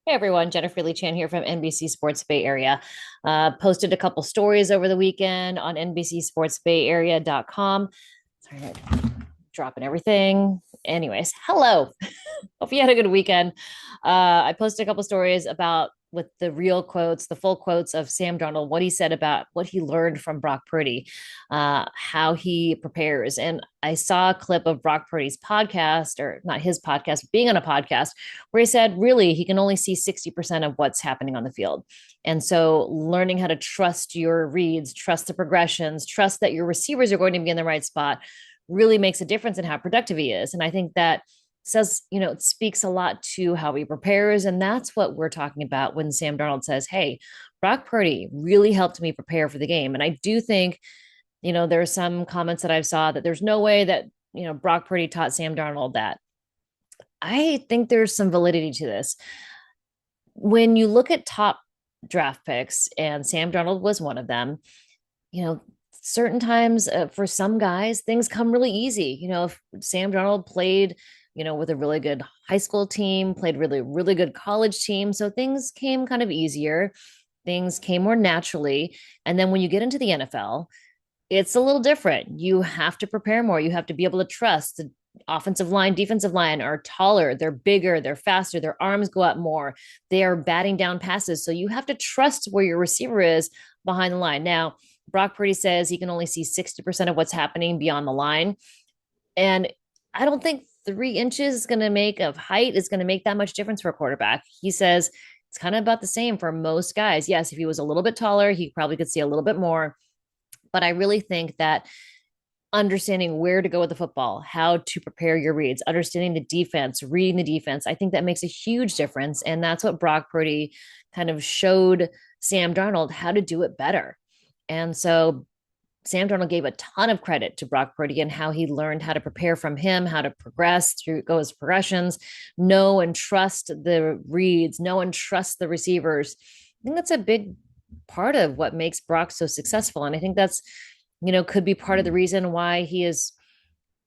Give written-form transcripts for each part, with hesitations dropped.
Hey everyone, Jennifer Lee Chan here from NBC Sports Bay Area. Posted a couple stories over the weekend on NBCSportsBayArea.com. Sorry, dropping everything. Anyways, hello. Hope you had a good weekend. I posted a couple stories about with the real quotes, the full quotes of Sam Darnold, what he said about what he learned from Brock Purdy, how he prepares. And I saw a clip of Brock Purdy's podcast, or not his podcast, being on a podcast, where he said, really, he can only see 60% of what's happening on the field. And so learning how to trust your reads, trust the progressions, trust that your receivers are going to be in the right spot really makes a difference in how productive he is. And I think that says, it speaks a lot to how he prepares. And that's what we're talking about when Sam Darnold says, hey, Brock Purdy really helped me prepare for the game. And I do think, there are some comments that I've saw that there's no way that, Brock Purdy taught Sam Darnold that. I think there's some validity to this. When you look at top draft picks, and Sam Darnold was one of them, certain times for some guys, things come really easy. If Sam Darnold played with a really good high school team, played really, really good college team. So things came kind of easier. Things came more naturally. And then when you get into the NFL, it's a little different. You have to prepare more. You have to be able to trust the offensive line, defensive line are taller, they're bigger, they're faster, their arms go up more, they are batting down passes. So you have to trust where your receiver is behind the line. Now, Brock Purdy says he can only see 60% of what's happening beyond the line. And I don't think 3 inches is going to make of height is going to make that much difference for a quarterback. He says it's kind of about the same for most guys. Yes, if he was a little bit taller, he probably could see a little bit more. But I really think that understanding where to go with the football, how to prepare your reads, understanding the defense, reading the defense, I think that makes a huge difference. And that's what Brock Purdy kind of showed Sam Darnold how to do it better. And so Sam Darnold gave a ton of credit to Brock Purdy and how he learned how to prepare from him, how to progress through go his progressions, know and trust the reads, know and trust the receivers. I think that's a big part of what makes Brock so successful. And I think that's, could be part of the reason why he is,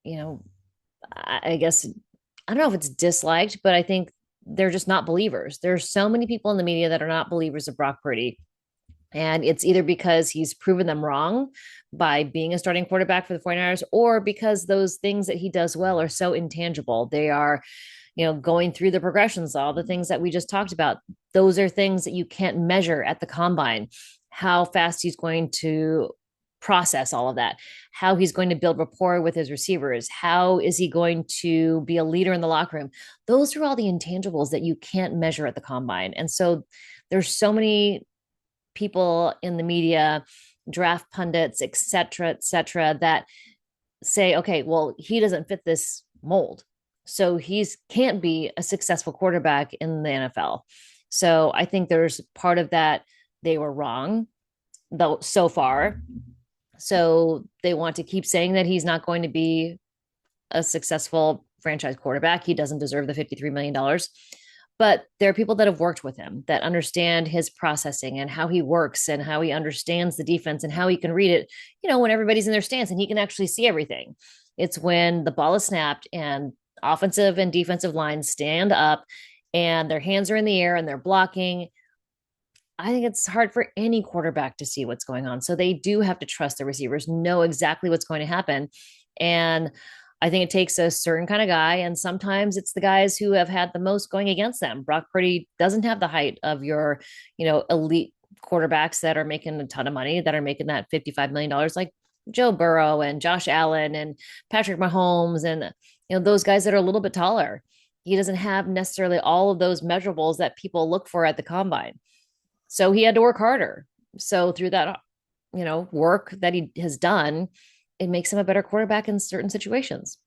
you know, I guess, I don't know if it's disliked, but I think they're just not believers. There's so many people in the media that are not believers of Brock Purdy. And it's either because he's proven them wrong by being a starting quarterback for the 49ers, or because those things that he does well are so intangible. They are, going through the progressions, all the things that we just talked about. Those are things that you can't measure at the combine. How fast he's going to process all of that, how he's going to build rapport with his receivers, how is he going to be a leader in the locker room. Those are all the intangibles that you can't measure at the combine. And so there's so many people in the media, draft pundits, et cetera, that say, okay, well, he doesn't fit this mold. So he's can't be a successful quarterback in the NFL. So I think there's part of that they were wrong, though, so far. So they want to keep saying that he's not going to be a successful franchise quarterback. He doesn't deserve the $53 million. But there are people that have worked with him that understand his processing and how he works and how he understands the defense and how he can read it, when everybody's in their stance and he can actually see everything. It's when the ball is snapped and offensive and defensive lines stand up and their hands are in the air and they're blocking. I think it's hard for any quarterback to see what's going on. So they do have to trust the receivers, know exactly what's going to happen. And I think it takes a certain kind of guy. And sometimes it's the guys who have had the most going against them. Brock Purdy doesn't have the height of your, elite quarterbacks that are making a ton of money, that are making that $55 million, like Joe Burrow and Josh Allen and Patrick Mahomes and, those guys that are a little bit taller. He doesn't have necessarily all of those measurables that people look for at the combine. So he had to work harder. So through that, work that he has done, it makes him a better quarterback in certain situations.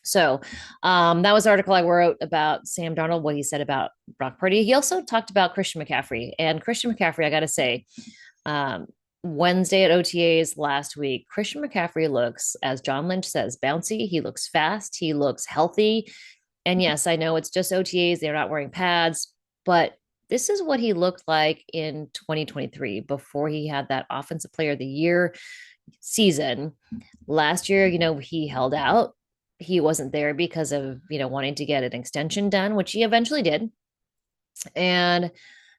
So that was the article I wrote about Sam Darnold, what he said about Brock Purdy. He also talked about Christian McCaffrey. And Christian McCaffrey, I got to say, Wednesday at OTAs last week, Christian McCaffrey looks, as John Lynch says, bouncy. He looks fast. He looks healthy. And yes, I know it's just OTAs. They're not wearing pads, but this is what he looked like in 2023 before he had that Offensive Player of the Year season. Last year, he held out. He wasn't there because of, wanting to get an extension done, which he eventually did. And,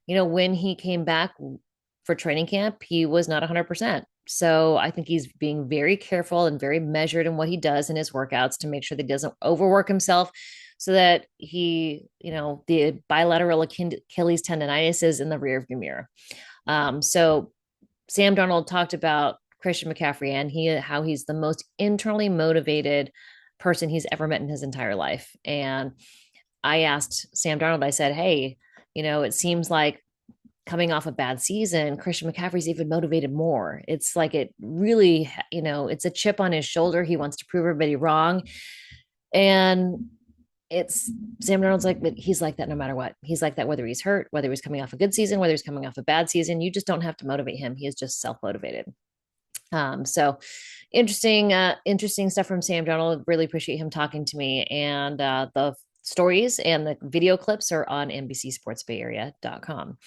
when he came back for training camp, he was not 100%. So I think he's being very careful and very measured in what he does in his workouts to make sure that he doesn't overwork himself so that the bilateral Achilles tendonitis is in the rearview mirror. So Sam Darnold talked about Christian McCaffrey and how he's the most internally motivated person he's ever met in his entire life. And I asked Sam Darnold, I said, hey, it seems like coming off a bad season, Christian McCaffrey's even motivated more. It's like it really, it's a chip on his shoulder. He wants to prove everybody wrong. And it's Sam Darnold's like, but he's like that no matter what. He's like that whether he's hurt, whether he's coming off a good season, whether he's coming off a bad season. You just don't have to motivate him. He is just self-motivated. So interesting stuff from Sam Darnold. Really appreciate him talking to me. And the stories and the video clips are on NBCSportsBayArea.com.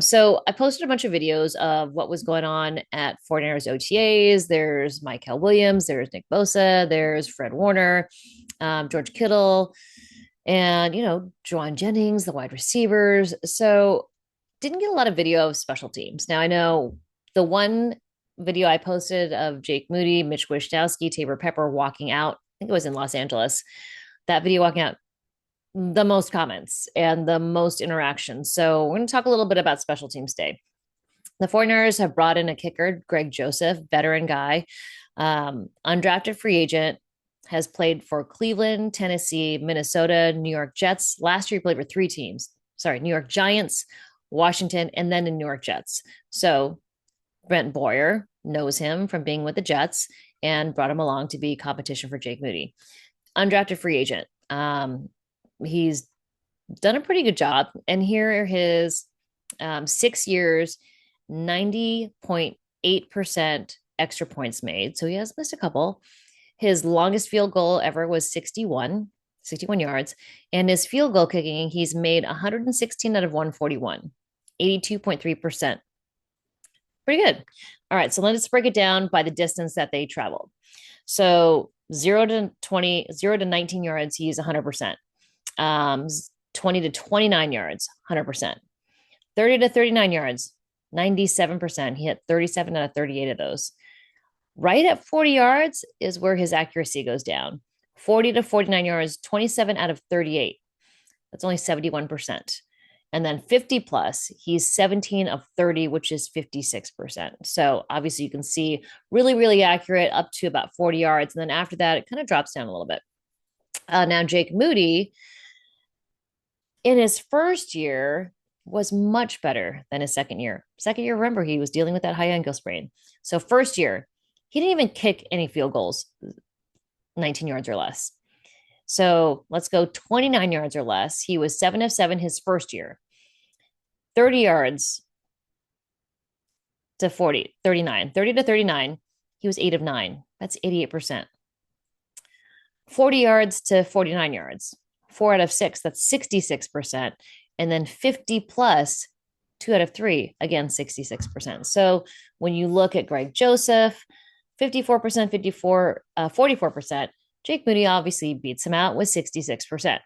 So I posted a bunch of videos of what was going on at 49ers OTAs. There's Michael Williams, there's Nick Bosa, there's Fred Warner, George Kittle, and, Juwan Jennings, the wide receivers. So didn't get a lot of video of special teams. Now I know the one video I posted of Jake Moody, Mitch Wishnowsky, Tabor Pepper walking out, I think it was in Los Angeles, that video walking out, the most comments and the most interactions. So we're going to talk a little bit about special teams day. The 49ers have brought in a kicker, Greg Joseph, veteran guy, undrafted free agent, has played for Cleveland, Tennessee, Minnesota, New York Jets. Last year he played for three teams. Sorry, New York Giants, Washington, and then the New York Jets. So Brent Boyer knows him from being with the Jets and brought him along to be competition for Jake Moody. Undrafted free agent. He's done a pretty good job. And here are his 6 years, 90.8% extra points made. So he has missed a couple. His longest field goal ever was 61 yards. And his field goal kicking, he's made 116 out of 141, 82.3%. Pretty good. All right. So let's break it down by the distance that they traveled. So 0 to 19 yards, he's 100%. 20 to 29 yards, 100%. 30 to 39 yards, 97%. He hit 37 out of 38 of those. Right at 40 yards is where his accuracy goes down. 40 to 49 yards, 27 out of 38. That's only 71%. And then 50 plus, he's 17 of 30, which is 56%. So obviously you can see really, really accurate up to about 40 yards. And then after that, it kind of drops down a little bit. Now, Jake Moody, in his first year, was much better than his second year. Second year, remember, he was dealing with that high ankle sprain. So first year, he didn't even kick any field goals, 19 yards or less. So let's go 29 yards or less. He was 7 of 7 his first year. 30 yards to 39. 30 to 39, he was 8 of 9. That's 88%. 40 yards to 49 yards, 4 out of 6. That's 66%. And then 50 plus, 2 out of 3, again, 66%. So when you look at Greg Joseph, 54%, 44%, Jake Moody obviously beats him out with 66%.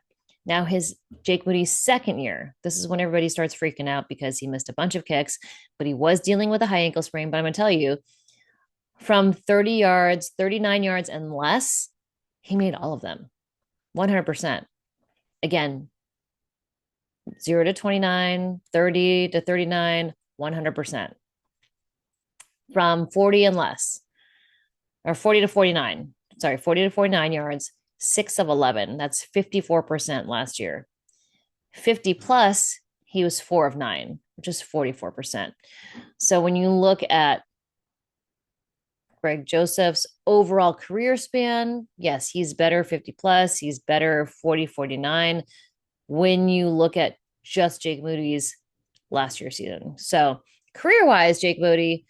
Now his Jake Moody's second year, this is when everybody starts freaking out because he missed a bunch of kicks, but he was dealing with a high ankle sprain. But I'm going to tell you, from 30 yards, 39 yards and less, he made all of them, 100%. Again, 0 to 29, 30 to 39, 100%. From 40 and less, or 40 to 49, 40 to 49 yards, 6 of 11. That's 54% last year. 50 plus, he was 4 of 9, which is 44%. So when you look at Greg Joseph's overall career span, yes, he's better 50 plus, he's better 40, 49 when you look at just Jake Moody's last year's season. So career-wise, Jake Moody,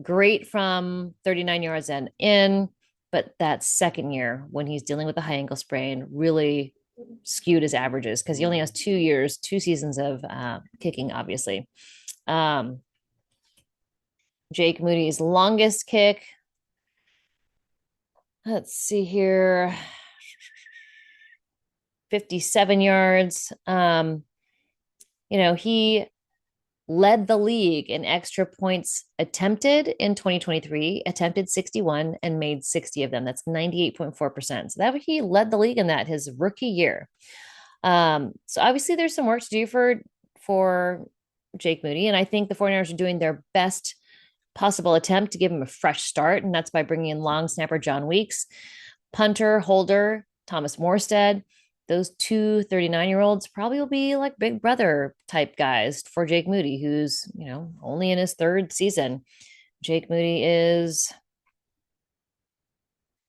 great from 39 yards and in, but that second year when he's dealing with the high ankle sprain really skewed his averages because he only has 2 seasons of kicking, obviously. Jake Moody's longest kick, let's see here, 57 yards. He led the league in extra points attempted in 2023, attempted 61 and made 60 of them. That's 98.4%. So that he led the league in that his rookie year. So obviously there's some work to do for Jake Moody. And I think the 49ers are doing their best possible attempt to give him a fresh start. And that's by bringing in long snapper John Weeks, punter, holder, Thomas Morstead. Those two 39-year-olds probably will be like big brother type guys for Jake Moody, who's, only in his third season. Jake Moody is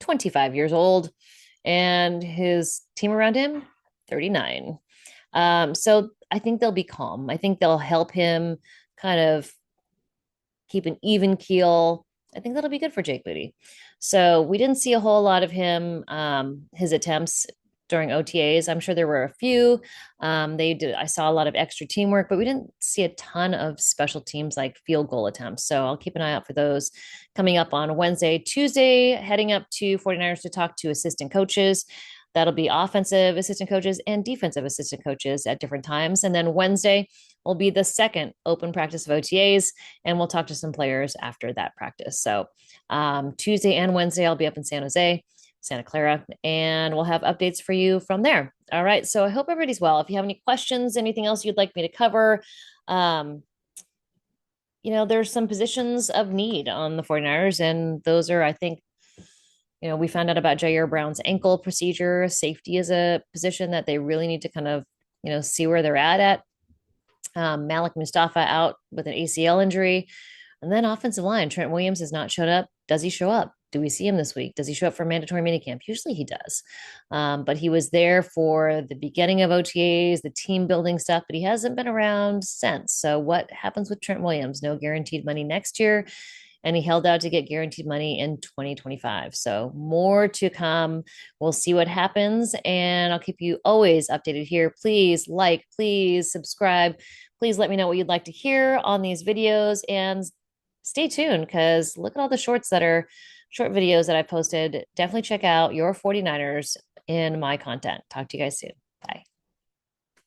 25 years old and his team around him, 39. So I think they'll be calm. I think they'll help him kind of keep an even keel. I think that'll be good for Jake Moody. So we didn't see a whole lot of him, his attempts during OTAs. I'm sure there were a few. I saw a lot of extra teamwork, but we didn't see a ton of special teams like field goal attempts. So I'll keep an eye out for those coming up on Wednesday. Tuesday, heading up to 49ers to talk to assistant coaches. That'll be offensive assistant coaches and defensive assistant coaches at different times. And then Wednesday will be the second open practice of OTAs, and we'll talk to some players after that practice. So Tuesday and Wednesday, I'll be up in San Jose, Santa Clara, and we'll have updates for you from there. All right. So I hope everybody's well. If you have any questions, anything else you'd like me to cover, there's some positions of need on the 49ers, and those are, I think, we found out about Jair Brown's ankle procedure. Safety is a position that they really need to kind of, see where they're at. Malik Mustafa out with an ACL injury. And then offensive line, Trent Williams has not showed up. Does he show up? Do we see him this week? Does he show up for mandatory minicamp? Usually he does. But he was there for the beginning of OTAs, the team building stuff, but he hasn't been around since. So what happens with Trent Williams? No guaranteed money next year. And he held out to get guaranteed money in 2025. So more to come. We'll see what happens. And I'll keep you always updated here. Please like, please subscribe. Please let me know what you'd like to hear on these videos. And stay tuned because look at all the short videos that I posted. Definitely check out your 49ers in my content. Talk to you guys soon. Bye.